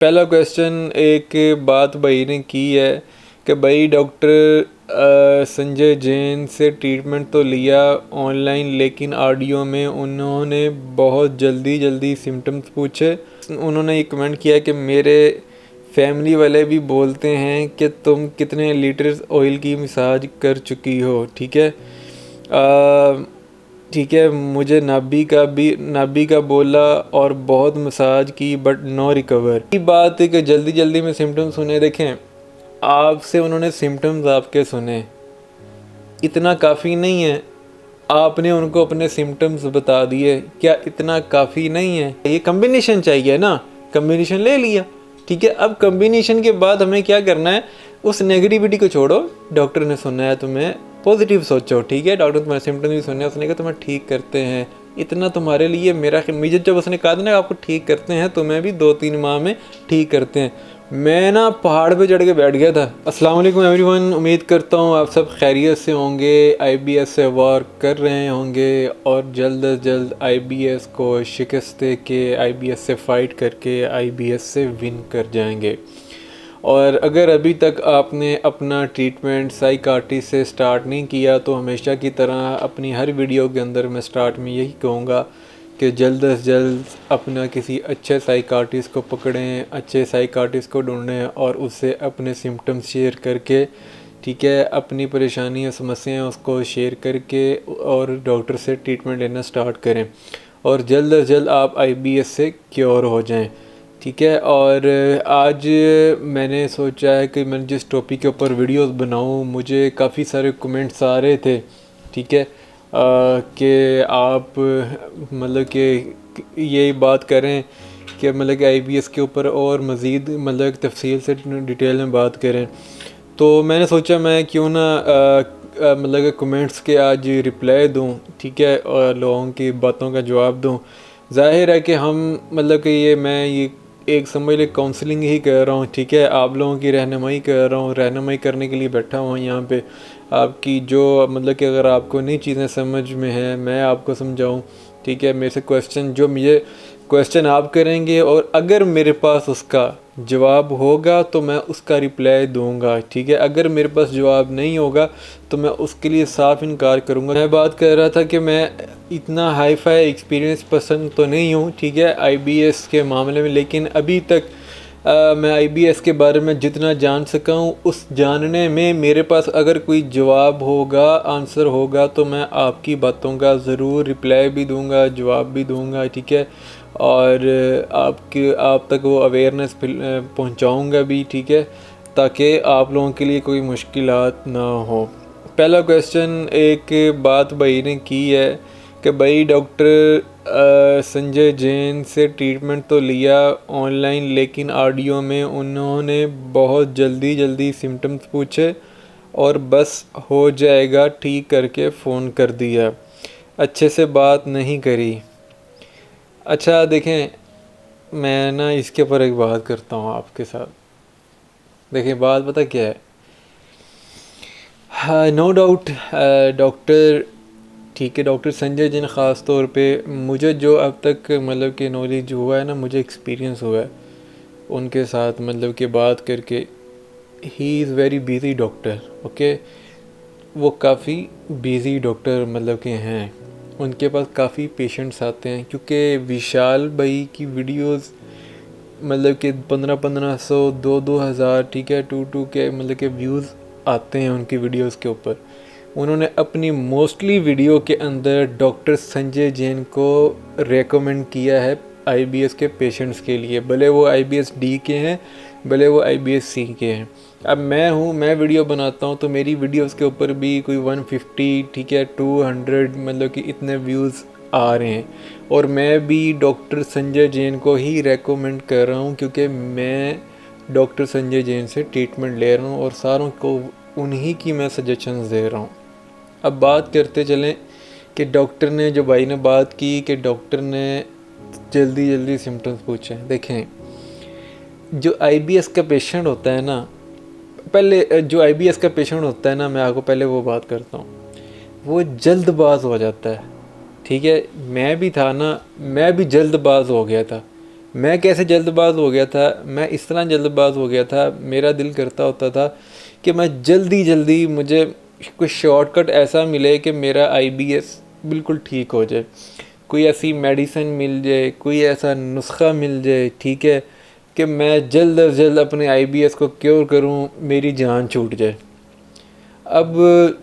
पहला क्वेश्चन एक बात भाई ने की है कि भाई डॉक्टर संजय जैन से ट्रीटमेंट तो लिया ऑनलाइन, लेकिन ऑडियो में उन्होंने बहुत जल्दी सिम्टम्स पूछे। उन्होंने ये कमेंट किया कि मेरे फैमिली वाले भी बोलते हैं कि तुम कितने लीटर्स ऑयल की मसाज कर चुकी हो। ठीक है, मुझे नाभि का बोला और बहुत मसाज की बट नो रिकवर। ये बात है कि जल्दी में सिम्टम्स सुने। देखें, आपसे उन्होंने सिम्टम्स आपके सुने, इतना काफ़ी नहीं है। आपने उनको अपने सिम्टम्स बता दिए, क्या इतना काफ़ी नहीं है? ये कम्बिनेशन चाहिए ना, कम्बिनेशन ले लिया। ठीक है, अब कम्बिनेशन के बाद हमें क्या करना है? उस नेगेटिविटी को छोड़ो। डॉक्टर ने सुना है तुम्हें, पॉजिटिव सोचो। ठीक है, डॉक्टर तुम्हारे सिम्टम्स भी सुने, उसने कहा तुम्हें ठीक करते हैं। इतना तुम्हारे लिए मेरा मुझे जब उसने कहा था ना आपको ठीक करते हैं, तो मैं भी 2-3 माह में ठीक करते हैं, मैं ना पहाड़ पे चढ़ के बैठ गया था। अस्सलाम वालेकुम एवरीवन, उम्मीद करता हूँ आप सब खैरियत से होंगे, आईबीएस से वर्क कर रहे होंगे और जल्द अज जल्द आईबीएस को शिकस्त दे के आईबीएस से फ़ाइट करके आईबीएस से विन कर जाएंगे। और अगर अभी तक आपने अपना ट्रीटमेंट साइकाट्रिस्ट से स्टार्ट नहीं किया, तो हमेशा की तरह अपनी हर वीडियो के अंदर मैं स्टार्ट में यही कहूँगा कि जल्द से जल्द अपना किसी अच्छे साइकाट्रिस्ट को पकड़ें, अच्छे साइकाट्रिस्ट को ढूंढें और उससे अपने सिम्टम्स शेयर करके, ठीक है, अपनी परेशानी और समस्याएं उसको शेयर करके और डॉक्टर से ट्रीटमेंट लेना स्टार्ट करें और जल्द से जल्द आप आईबीएस से क्योर हो जाएं। ठीक है, और आज मैंने सोचा है कि मैं जिस टॉपिक के ऊपर वीडियोस बनाऊं, मुझे काफ़ी सारे कमेंट्स आ रहे थे। ठीक है, कि आप मतलब कि यही बात करें कि मतलब कि आईबीएस के ऊपर और मज़ीद मतलब तफसील से डिटेल में बात करें। तो मैंने सोचा मैं क्यों ना मतलब कि कमेंट्स के आज रिप्लाई दूं, ठीक है, और लोगों की बातों का जवाब दूं। ज़ाहिर है कि हम मतलब कि मैं एक समझ ले काउंसलिंग ही कर रहा हूँ। ठीक है, आप लोगों की रहनुमाई कर रहा हूँ, रहनुमाई करने के लिए बैठा हुआ यहाँ पे। आपकी जो मतलब कि अगर आपको नई चीज़ें समझ में हैं, मैं आपको समझाऊँ। ठीक है, मेरे से मुझे क्वेश्चन आप करेंगे और अगर मेरे पास उसका जवाब होगा तो मैं उसका रिप्लाई दूंगा। ठीक है, अगर मेरे पास जवाब नहीं होगा तो मैं उसके लिए साफ इनकार करूंगा। मैं बात कर रहा था कि मैं इतना हाई फाई एक्सपीरियंस पसंद तो नहीं हूँ, ठीक है, आईबीएस के मामले में, लेकिन अभी तक मैं आईबीएस के बारे में जितना जान सका हूँ, उस जानने में मेरे पास अगर कोई जवाब होगा, आंसर होगा, तो मैं आपकी बातों का ज़रूर रिप्लाई भी दूंगा, जवाब भी दूंगा। ठीक है, और आप तक वो अवेयरनेस पहुंचाऊंगा भी। ठीक है, ताकि आप लोगों के लिए कोई मुश्किलात ना हो। पहला क्वेश्चन एक बात भाई ने की है कि भाई डॉक्टर संजय जैन से ट्रीटमेंट तो लिया ऑनलाइन, लेकिन ऑडियो में उन्होंने बहुत जल्दी सिम्टम्स पूछे और बस हो जाएगा ठीक करके फ़ोन कर दिया, अच्छे से बात नहीं करी। अच्छा देखें, मैं ना इसके ऊपर एक बात करता हूँ आपके साथ। देखिए, बात पता क्या है, हाँ, नो डाउट डॉक्टर, ठीक है, डॉक्टर संजय जैन ख़ास तौर पे मुझे जो अब तक मतलब कि नॉलेज हुआ है ना, मुझे एक्सपीरियंस हुआ है उनके साथ मतलब कि बात करके। He is very busy doctor. Okay, वो काफ़ी बिज़ी डॉक्टर मतलब के हैं, उनके पास काफ़ी पेशेंट्स आते हैं, क्योंकि विशाल भाई की वीडियोस मतलब कि 1500 2 हज़ार, ठीक है, 2 के मतलब के व्यूज़ आते हैं उनकी वीडियोस के ऊपर। उन्होंने अपनी मोस्टली वीडियो के अंदर डॉक्टर संजय जैन को रेकमेंड किया है आईबीएस के पेशेंट्स के लिए, भले वो आईबीएस डी के हैं, भले वो आईबीएस सी के हैं। अब मैं वीडियो बनाता हूँ तो मेरी वीडियोस के ऊपर भी कोई 150, ठीक है, 200 मतलब कि इतने व्यूज़ आ रहे हैं, और मैं भी डॉक्टर संजय जैन को ही रेकमेंड कर रहा हूँ, क्योंकि मैं डॉक्टर संजय जैन से ट्रीटमेंट ले रहा हूँ और सारों को उन्हीं की मैं सजेशंस दे रहा हूँ। अब बात करते चलें कि डॉक्टर ने, जो भाई ने बात की कि डॉक्टर ने जल्दी सिम्टम्स पूछे। देखें, जो आईबीएस का पेशेंट होता है ना, जो आईबीएस का पेशेंट होता है ना, मैं आपको पहले वो बात करता हूँ, वो जल्दबाज हो जाता है। ठीक है, मैं भी था ना, मैं भी जल्दबाज हो गया था। मैं कैसे जल्दबाज हो गया था, मैं इस तरह जल्दबाज हो गया था, मेरा दिल करता होता था कि मैं जल्दी जल्दी मुझे कुछ शॉर्टकट ऐसा मिले कि मेरा आईबीएस बिल्कुल ठीक हो जाए, कोई ऐसी मेडिसिन मिल जाए, कोई ऐसा नुस्खा मिल जाए, ठीक है, कि मैं जल्द अज जल्द अपने आईबीएस को क्योर करूं, मेरी जान छूट जाए। अब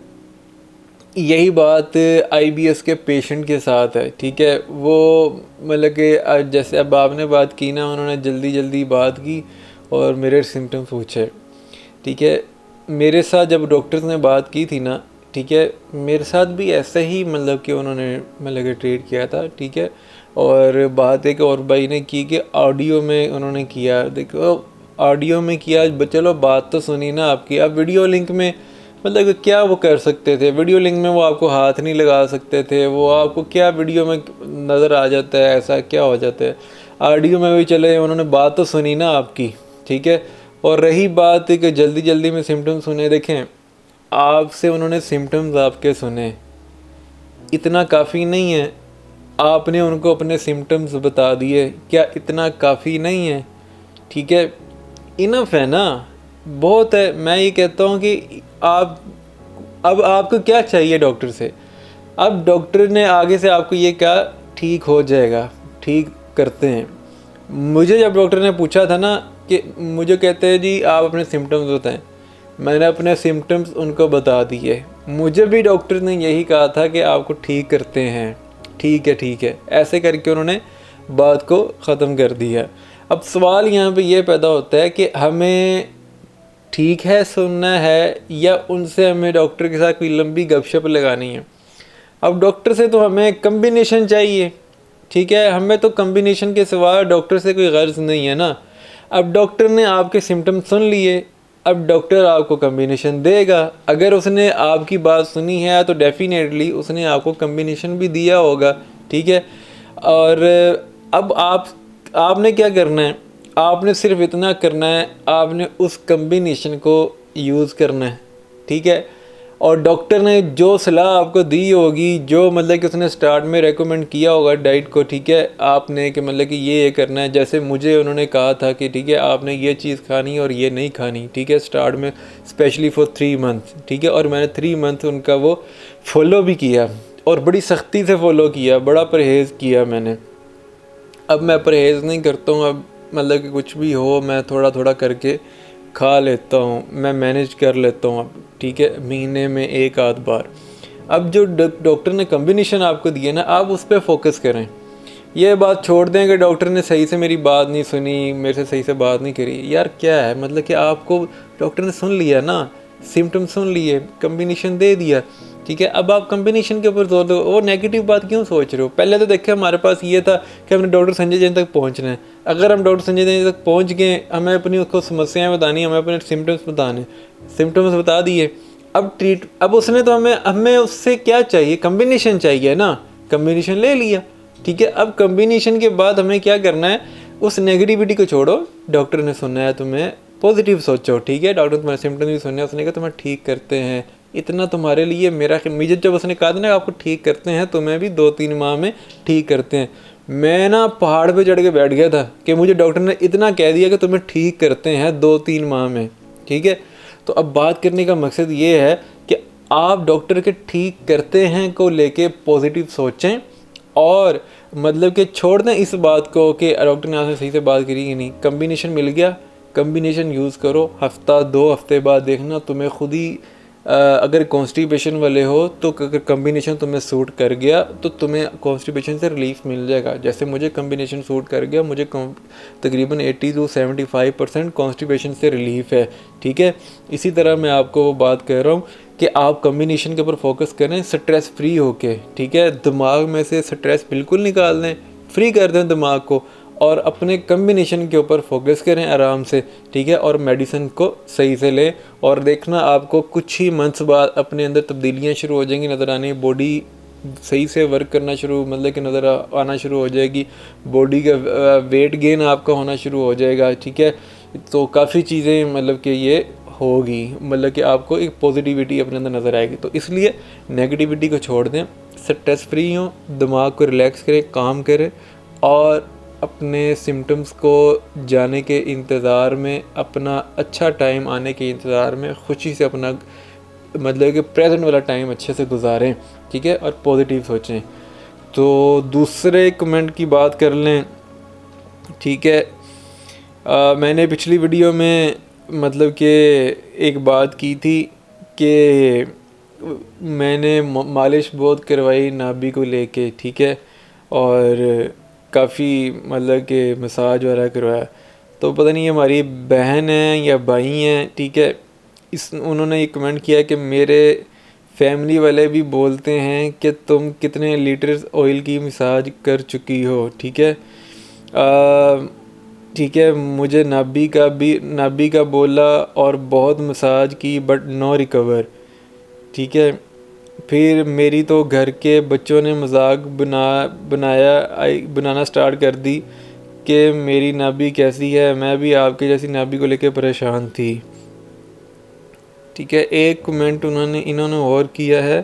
यही बात आईबीएस के पेशेंट के साथ है, ठीक है। वो मतलब कि जैसे अब आपने बात की ना, उन्होंने जल्दी जल्दी बात की और मेरे सिम्टम्स पूछे, ठीक है। मेरे साथ जब डॉक्टर्स ने बात की थी ना, ठीक है, मेरे साथ भी ऐसे ही मतलब कि उन्होंने मतलब कि ट्रीट किया था, ठीक है। और बात एक और भाई ने की कि ऑडियो में उन्होंने किया, देखो ऑडियो में किया, चलो बात तो सुनी ना आपकी, अब वीडियो लिंक में मतलब कि क्या वो कर सकते थे, वीडियो लिंक में वो आपको हाथ नहीं लगा सकते थे, वो आपको क्या वीडियो में नज़र आ जाता है, ऐसा क्या हो जाता है। ऑडियो में भी चले, उन्होंने बात तो सुनी ना आपकी, ठीक है। और रही बात कि जल्दी जल्दी में सिम्टम्स सुने, देखें आपसे उन्होंने सिम्टम्स आपके सुने, इतना काफ़ी नहीं है। आपने उनको अपने सिम्टम्स बता दिए, क्या इतना काफ़ी नहीं है? ठीक है, इनफ है ना, बहुत है। मैं ये कहता हूँ कि आप अब आपको क्या चाहिए डॉक्टर से। अब डॉक्टर ने आगे से आपको ये कहा ठीक हो जाएगा, ठीक करते हैं। मुझे जब डॉक्टर ने पूछा था ना कि मुझे कहते हैं जी आप अपने सिम्टम्स बताएं, मैंने अपने सिम्टम्स उनको बता दिए। मुझे भी डॉक्टर ने यही कहा था कि आपको ठीक करते हैं, ठीक है, ऐसे करके उन्होंने बात को ख़त्म कर दिया। अब सवाल यहाँ पे ये पैदा होता है कि हमें ठीक है सुनना है या उनसे हमें डॉक्टर के साथ कोई लंबी गपशप लगानी है। अब डॉक्टर से तो हमें कम्बिनेशन चाहिए, ठीक है, हमें तो कम्बिनेशन के सिवा डॉक्टर से कोई गर्ज नहीं है ना। अब डॉक्टर ने आपके सिम्टम सुन लिए, अब डॉक्टर आपको कम्बिनेशन देगा। अगर उसने आपकी बात सुनी है तो डेफिनेटली उसने आपको कम्बिनेशन भी दिया होगा, ठीक है। और अब आपने क्या करना है, आपने सिर्फ इतना करना है, आपने उस कम्बिनेशन को यूज़ करना है, ठीक है। और डॉक्टर ने जो सलाह आपको दी होगी, जो मतलब कि उसने स्टार्ट में रेकमेंड किया होगा डाइट को, ठीक है, आपने कि मतलब कि ये करना है। जैसे मुझे उन्होंने कहा था कि ठीक है आपने ये चीज़ खानी और ये नहीं खानी, ठीक है, स्टार्ट में स्पेशली फॉर 3 मंथ, ठीक है। और मैंने 3 मंथ उनका वो फॉलो भी किया और बड़ी सख्ती से फॉलो किया, बड़ा परहेज़ किया मैंने। अब मैं परहेज़ नहीं करता हूँ, अब मतलब कि कुछ भी हो मैं थोड़ा थोड़ा करके खा लेता हूँ, मैं मैनेज कर लेता हूँ अब, ठीक है, महीने में 1 आध बार। अब जो डॉक्टर ने कम्बिनेशन आपको दिया ना, आप उस पर फोकस करें। ये बात छोड़ दें कि डॉक्टर ने सही से मेरी बात नहीं सुनी, मेरे से सही से बात नहीं करी। यार क्या है, मतलब कि आपको डॉक्टर ने सुन लिया ना, सिम्टम सुन लिए, कम्बिनेशन दे दिया, ठीक है। अब आप कम्बिनेशन के ऊपर जोर दो, वो नेगेटिव बात क्यों सोच रहे हो। पहले तो देखिए हमारे पास ये था कि हमने डॉक्टर संजय जैन तक पहुंचना है। अगर हम डॉक्टर संजय जैन तक पहुंच गए, हमें अपनी उसको समस्याएं बतानी, हमें अपने सिम्टम्स बताने, सिम्टम्स बता दिए। अब उसने तो हमें उससे क्या चाहिए, कम्बिनेशन चाहिए ना, कम्बिनेशन ले लिया, ठीक है। अब कम्बिनेशन के बाद हमें क्या करना है, उस नेगेटिविटी को छोड़ो। डॉक्टर ने सुना है तुम्हें, पॉजिटिव सोचो, ठीक है। डॉक्टर तुम्हारे सिम्टम्स भी सुने, उसने कहा तुम्हें ठीक करते हैं, इतना तुम्हारे लिए मुझे जब उसने कहा था ना आपको ठीक करते हैं, तो मैं भी 2-3 माह में ठीक करते हैं, मैं ना पहाड़ पे चढ़ के बैठ गया था कि मुझे डॉक्टर ने इतना कह दिया कि तुम्हें ठीक करते हैं 2-3 माह में, ठीक है। तो अब बात करने का मकसद ये है कि आप डॉक्टर के ठीक करते हैं को लेके पॉजिटिव सोचें और मतलब कि छोड़ दें इस बात को कि डॉक्टर ने आपसे सही से बात करी कि नहीं। कम्बिनेशन मिल गया, कम्बिनेशन यूज़ करो, हफ्ता 2 हफ्ते बाद देखना तुम्हें खुद ही अगर कॉन्स्टिपेशन वाले हो तो अगर कम्बिनेशन तुम्हें सूट कर गया तो तुम्हें कॉन्स्टिपेशन से रिलीफ मिल जाएगा। जैसे मुझे कम्बिनेशन सूट कर गया, मुझे तकरीबन 80 से 75% कॉन्स्टिपेशन से रिलीफ है, ठीक है। इसी तरह मैं आपको वो बात कह रहा हूँ कि आप कम्बिनेशन के ऊपर फोकस करें स्ट्रेस फ्री होके, ठीक है। दिमाग में से स्ट्रेस बिल्कुल निकाल दें, फ्री कर दें दिमाग को और अपने कम्बिनेशन के ऊपर फोकस करें आराम से, ठीक है। और मेडिसिन को सही से लें और देखना आपको कुछ ही मंथ्स बाद अपने अंदर तब्दीलियाँ शुरू हो जाएंगी नज़र आनी, बॉडी सही से वर्क करना शुरू मतलब कि नज़र आना शुरू हो जाएगी, बॉडी का वेट गेन आपका होना शुरू हो जाएगा, ठीक है। तो काफ़ी चीज़ें मतलब कि ये होगी, मतलब कि आपको एक पॉजिटिविटी अपने अंदर नज़र आएगी। तो इसलिए नेगेटिविटी को छोड़ दें, स्ट्रेस फ्री हों, दिमाग को रिलैक्स करें, काम करें और अपने सिम्टम्स को जाने के इंतज़ार में, अपना अच्छा टाइम आने के इंतज़ार में खुशी से अपना मतलब कि प्रेजेंट वाला टाइम अच्छे से गुजारें, ठीक है, और पॉजिटिव सोचें। तो दूसरे कमेंट की बात कर लें, ठीक है। मैंने पिछली वीडियो में मतलब कि एक बात की थी कि मैंने मालिश बहुत करवाई नाभि को लेके, ठीक है, और काफ़ी मतलब कि मसाज वगैरह करवाया। तो पता नहीं हमारी बहन है या भाई हैं, ठीक है, उन्होंने ये कमेंट किया कि मेरे फैमिली वाले भी बोलते हैं कि तुम कितने लीटर्स ऑयल की मसाज कर चुकी हो, ठीक है। ठीक है, मुझे नाभि का बोला और बहुत मसाज की बट नो रिकवर, ठीक है। फिर मेरी तो घर के बच्चों ने मजाक बनाना स्टार्ट कर दी कि मेरी नाभि कैसी है, मैं भी आपके जैसी नाभि को लेकर परेशान थी, ठीक है। एक कमेंट इन्होंने और किया है,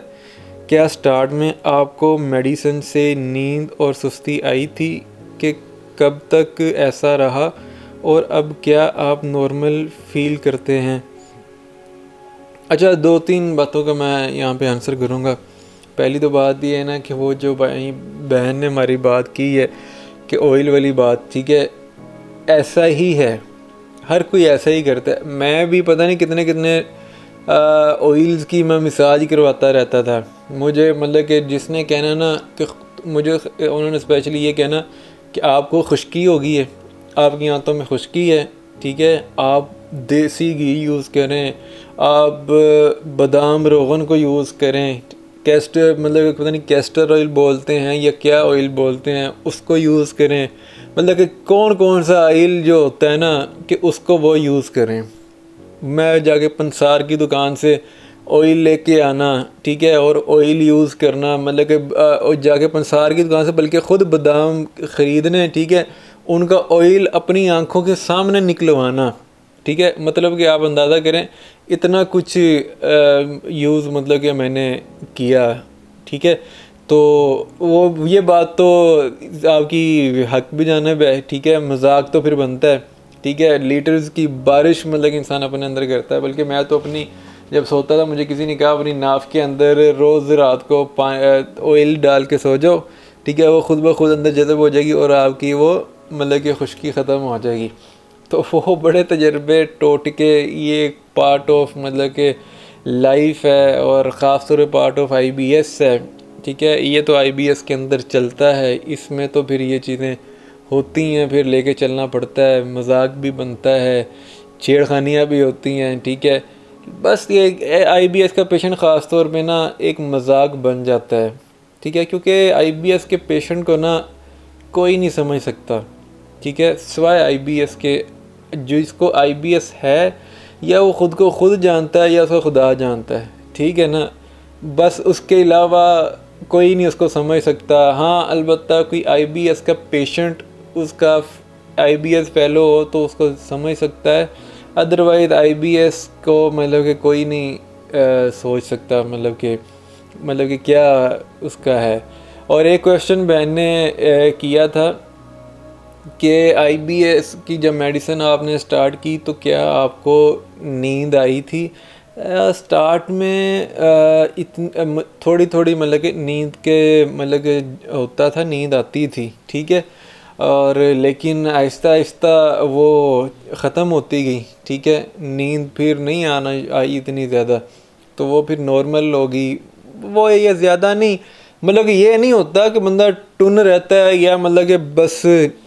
क्या स्टार्ट में आपको मेडिसिन से नींद और सुस्ती आई थी कि कब तक ऐसा रहा और अब क्या आप नॉर्मल फील करते हैं? अच्छा, 2-3 बातों का मैं यहाँ पे आंसर करूँगा। पहली तो बात ये है ना कि वो जो भाई बहन ने हमारी बात की है कि ऑयल वाली बात, ठीक है, ऐसा ही है, हर कोई ऐसा ही करता है। मैं भी पता नहीं कितने कितने ऑयल्स की मैं मसाज करवाता रहता था। मुझे मतलब कि जिसने कहना ना कि मुझे उन्होंने स्पेशली ये कहना कि आपको खुश्की हो गई है, आपकी आंतों में खुश्की है, ठीक है, आप देसी घी यूज़ करें, आप बादाम रोगन को यूज़ करें, कैस्टर मतलब पता नहीं कैस्टर ऑयल बोलते हैं या क्या ऑयल बोलते हैं, उसको यूज़ करें। मतलब कि कौन कौन सा ऑयल जो होता है ना कि उसको वो यूज़ करें। मैं जाके पंसार की दुकान से ऑयल लेके आना, ठीक है, और ऑयल यूज़ करना, मतलब कि जाके पंसार की दुकान से बल्कि ख़ुद बादाम ख़रीदने, ठीक है, उनका ऑयल अपनी आंखों के सामने निकलवाना, ठीक है। मतलब कि आप अंदाज़ा करें इतना कुछ यूज़ मतलब कि मैंने किया, ठीक है। तो वो ये बात तो आपकी हक भी जानिब है, ठीक है, मजाक तो फिर बनता है, ठीक है, लीटर्स की बारिश मतलब कि इंसान अपने अंदर करता है। बल्कि मैं तो अपनी जब सोता था मुझे किसी ने कहा अपनी नाफ के अंदर रोज़ रात को ऑयल डाल के सो जाओ, ठीक है, वो खुद ब खुद अंदर जज़ब हो जाएगी और आपकी वो मतलब कि खुश्की ख़त्म हो जाएगी। तो वो बड़े तजर्बे टोटके, ये पार्ट ऑफ मतलब कि लाइफ है और ख़ास तौर पर पार्ट ऑफ IBS है, ठीक है। ये तो IBS के अंदर चलता है, इसमें तो फिर ये चीज़ें होती हैं, फिर लेके चलना पड़ता है, मजाक भी बनता है, छेड़खानियाँ भी होती हैं, ठीक है। बस ये IBS का पेशेंट ख़ास तौर पे ना एक मजाक बन जाता है, ठीक है, क्योंकि IBS के पेशेंट को ना कोई नहीं समझ सकता, ठीक है, सिवाय IBS के। जिसको IBS है या वो ख़ुद को खुद जानता है या उसको खुदा जानता है, ठीक है ना, बस उसके अलावा कोई नहीं उसको समझ सकता। हाँ, अलबत्ता कोई IBS का पेशेंट उसका IBS फेलो हो तो उसको समझ सकता है, अदरवाइज़ IBS को मतलब कि कोई नहीं सोच सकता मतलब कि क्या उसका है। और एक क्वेश्चन बहन ने किया था कि IBS की जब मेडिसिन आपने स्टार्ट की तो क्या आपको नींद आई थी? स्टार्ट में थोड़ी थोड़ी मतलब कि नींद के मतलब कि होता था, नींद आती थी, ठीक है, और लेकिन आहिस्ता आहिस्ता वो ख़त्म होती गई, ठीक है, नींद फिर नहीं आई इतनी ज़्यादा, तो वो फिर नॉर्मल होगी। वो ये ज़्यादा नहीं, मतलब कि ये नहीं होता कि बंदा टुन रहता है या मतलब कि बस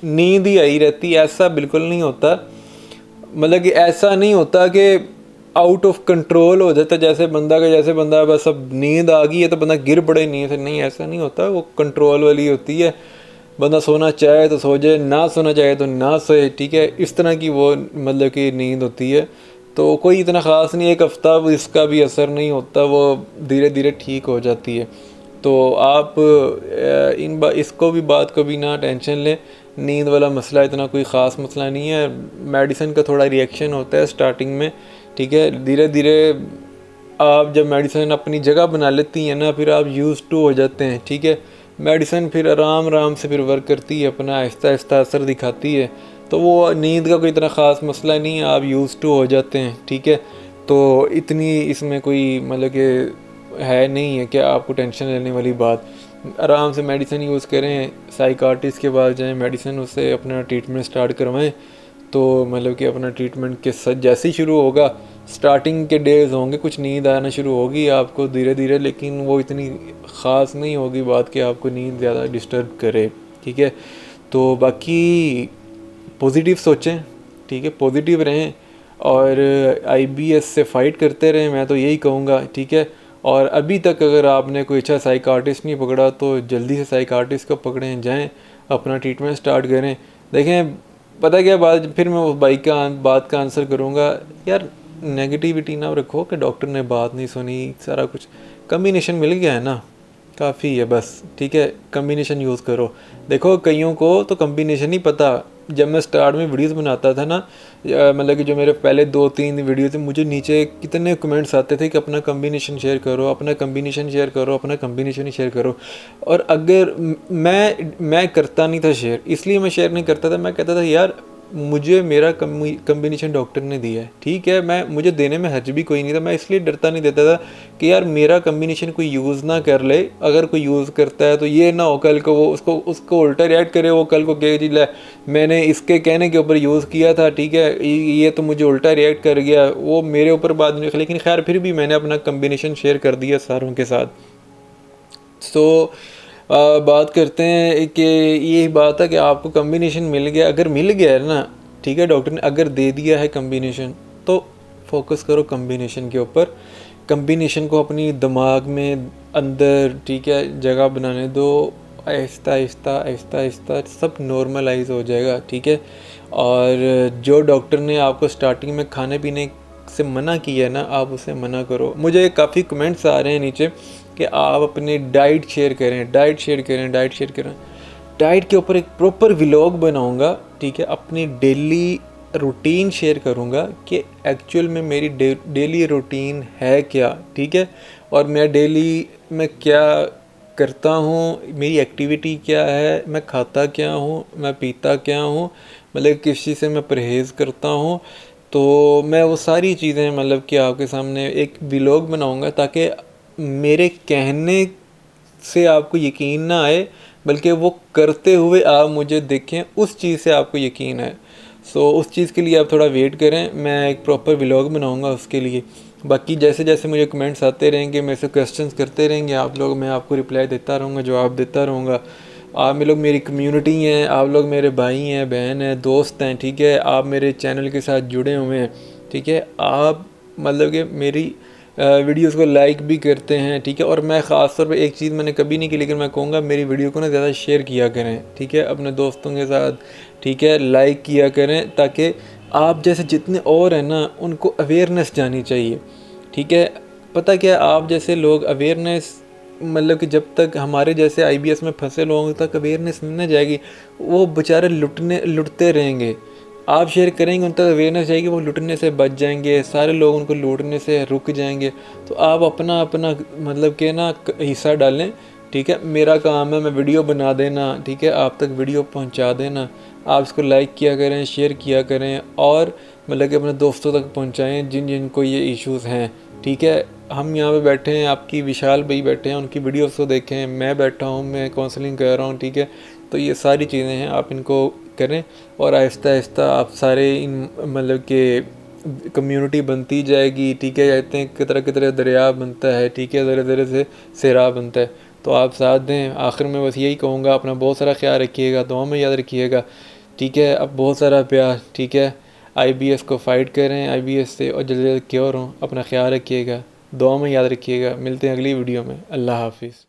नींद ही आई रहती, ऐसा बिल्कुल नहीं होता। मतलब कि ऐसा नहीं होता कि आउट ऑफ कंट्रोल हो जाता जैसे बंदा बस अब नींद आ गई है तो बंदा गिर पड़े नींद से, नहीं, ऐसा नहीं होता। वो कंट्रोल वाली होती है, बंदा सोना चाहे तो सो जाए, ना सोना चाहे तो ना सोए, ठीक है, इस तरह की वो मतलब कि नींद होती है। तो कोई इतना ख़ास नहीं, एक हफ़्ता इसका भी असर नहीं होता, वो धीरे धीरे ठीक हो जाती है। तो आप इसको भी बात को भी ना टेंशन लें, नींद वाला मसला इतना कोई ख़ास मसला नहीं है। मेडिसिन का थोड़ा रिएक्शन होता है स्टार्टिंग में, ठीक है, धीरे धीरे आप जब मेडिसिन अपनी जगह बना लेती हैं ना फिर आप यूज़ टू हो जाते हैं, ठीक है, मेडिसिन फिर आराम आराम से फिर वर्क करती है, अपना आहिस्ता आहिस्ता असर दिखाती है। तो वो नींद का कोई इतना ख़ास मसला नहीं है, आप यूज़ टू हो जाते हैं, ठीक है। तो इतनी इसमें कोई मतलब कि है नहीं है कि आपको टेंशन लेने वाली बात। आराम से मेडिसिन यूज़ करें, साइकार्टिस्ट के पास जाएं, मेडिसिन उससे अपना ट्रीटमेंट स्टार्ट करवाएं। तो मतलब कि अपना ट्रीटमेंट के साथ जैसे ही शुरू होगा, स्टार्टिंग के डेज़ होंगे कुछ नींद आना शुरू होगी आपको धीरे धीरे, लेकिन वो इतनी ख़ास नहीं होगी बात कि आपको नींद ज़्यादा डिस्टर्ब करे, ठीक है। तो बाकी पॉजिटिव सोचें, ठीक है, पॉजिटिव रहें और आईबीएस से फ़ाइट करते रहें, मैं तो यही कहूँगा, ठीक है। और अभी तक अगर आपने कोई अच्छा साइकार्टिस्ट नहीं पकड़ा तो जल्दी से साइकार्टिस्ट को पकड़ें, जाएं, अपना ट्रीटमेंट स्टार्ट करें। देखें पता क्या बात, फिर मैं उस बात का आंसर करूँगा, यार नेगेटिविटी ना रखो कि डॉक्टर ने बात नहीं सुनी, सारा कुछ कम्बिनेशन मिल गया है ना, काफ़ी है बस, ठीक है। कम्बिनेशन यूज़ करो। देखो कईयों को तो कम्बिनेशन ही पता। जब मैं स्टार्ट में वीडियोस बनाता था ना, मतलब कि जो मेरे पहले 2-3 वीडियो थे, मुझे नीचे कितने कमेंट्स आते थे कि अपना कम्बिनेशन शेयर करो, अपना कम्बिनेशन शेयर करो, अपना कम्बिनेशन ही शेयर करो। और अगर मैं करता नहीं था शेयर, इसलिए मैं शेयर नहीं करता था। मैं कहता था यार मुझे मेरा कम्बिनेशन डॉक्टर ने दिया है, ठीक है, मुझे देने में हर्ज भी कोई नहीं था। मैं इसलिए डरता नहीं देता था कि यार मेरा कम्बिनेशन कोई यूज़ ना कर ले। अगर कोई यूज़ करता है तो ये ना हो कल को वो उसको उल्टा रिएक्ट करे, वो कल को कहे जी ले मैंने इसके कहने के ऊपर यूज़ किया था, ठीक है, ये तो मुझे उल्टा रिएक्ट कर गया, वो मेरे ऊपर बात नहीं। लेकिन खैर फिर भी मैंने अपना कम्बिनेशन शेयर कर दिया सारों के साथ। सो बात करते हैं कि ये बात है कि आपको कम्बिनेशन मिल गया, अगर मिल गया है ना, ठीक है, डॉक्टर ने अगर दे दिया है कम्बिनेशन, तो फोकस करो कम्बिनेशन के ऊपर। कम्बिनेशन को अपनी दिमाग में अंदर, ठीक है, जगह बनाने दो। आहिस्ता आहिस्ता आहिस्ता आहिस्ता सब नॉर्मलाइज हो जाएगा, ठीक है। और जो डॉक्टर ने आपको स्टार्टिंग में खाने पीने से मना किया है ना, आप उसे मना करो। मुझे काफ़ी कमेंट्स आ रहे हैं नीचे कि आप अपनी डाइट शेयर करें, डाइट शेयर करें, डाइट शेयर करें। डाइट के ऊपर एक प्रॉपर व्लॉग बनाऊंगा, ठीक है, अपनी डेली रूटीन शेयर करूंगा कि एक्चुअल में मेरी डेली रूटीन है क्या, ठीक है, और मैं डेली में क्या करता हूँ, मेरी एक्टिविटी क्या है, मैं खाता क्या हूँ, मैं पीता क्या हूँ, मतलब किस चीज़ से मैं परहेज़ करता हूँ। तो मैं वो सारी चीज़ें मतलब कि आपके सामने एक व्लॉग बनाऊंगा, ताकि मेरे कहने से आपको यकीन ना आए, बल्कि वो करते हुए आप मुझे देखें, उस चीज़ से आपको यकीन आए। सो उस चीज़ के लिए आप थोड़ा वेट करें, मैं एक प्रॉपर व्लॉग बनाऊंगा उसके लिए। बाकी जैसे जैसे मुझे कमेंट्स आते रहेंगे, मेरे से क्वेश्चंस करते रहेंगे आप लोग, मैं आपको रिप्लाई देता रहूँगा, जवाब देता रहूँगा। आप लोग मेरी कम्युनिटी हैं, आप लोग मेरे भाई हैं, बहन हैं, दोस्त हैं, ठीक है। आप मेरे चैनल के साथ जुड़े हुए हैं, ठीक है। आप मतलब कि मेरी वीडियोस को लाइक भी करते हैं, ठीक है। और मैं ख़ास तौर पे एक चीज़ मैंने कभी नहीं की, लेकिन मैं कहूँगा मेरी वीडियो को ना ज़्यादा शेयर किया करें, ठीक है, अपने दोस्तों के साथ, ठीक है, लाइक किया करें, ताकि आप जैसे जितने और हैं ना, उनको अवेयरनेस जानी चाहिए, ठीक है। पता क्या, आप जैसे लोग अवेयरनेस, मतलब कि जब तक हमारे जैसे आईबीएस में फंसे लोगों तक अवेयरनेस नहीं ना जाएगी, वो बेचारे लुटते रहेंगे। आप शेयर करेंगे, उन तक अवेयरनेस जाएगी, वो लुटने से बच जाएंगे, सारे लोग उनको लूटने से रुक जाएंगे। तो आप अपना अपना मतलब कि ना हिस्सा डालें, ठीक है। मेरा काम है मैं वीडियो बना देना, ठीक है, आप तक वीडियो पहुंचा देना। आप इसको लाइक किया करें, शेयर किया करें, और मतलब कि अपने दोस्तों तक पहुंचाएं जिन जिनको ये इश्यूज़ हैं, ठीक है। हम यहाँ पे बैठे हैं, आपकी विशाल भाई बैठे हैं, उनकी वीडियोस को देखें, मैं बैठा हूँ, मैं काउंसलिंग कर रहा हूँ, ठीक है। तो ये सारी चीज़ें हैं, आप इनको करें, और आहिस्ता आहिस्ता आप सारे इन मतलब कि कम्युनिटी बनती जाएगी, ठीक है। कहते हैं कितरा दरिया बनता है, ठीक है, ज़रे ज़रे से सिरा बनता है। तो आप साथ दें। आखिर में बस यही कहूँगा, अपना बहुत सारा ख्याल रखिएगा, दुआ में याद रखिएगा, ठीक है। अब बहुत सारा प्यार, ठीक है। आईबीएस को फ़ाइट करें, आईबीएस से, और जल्दी जल्दी क्योर हों। अपना ख्याल रखिएगा, दुआ में याद रखिएगा। मिलते हैं अगली वीडियो में। अल्लाह हाफिज़।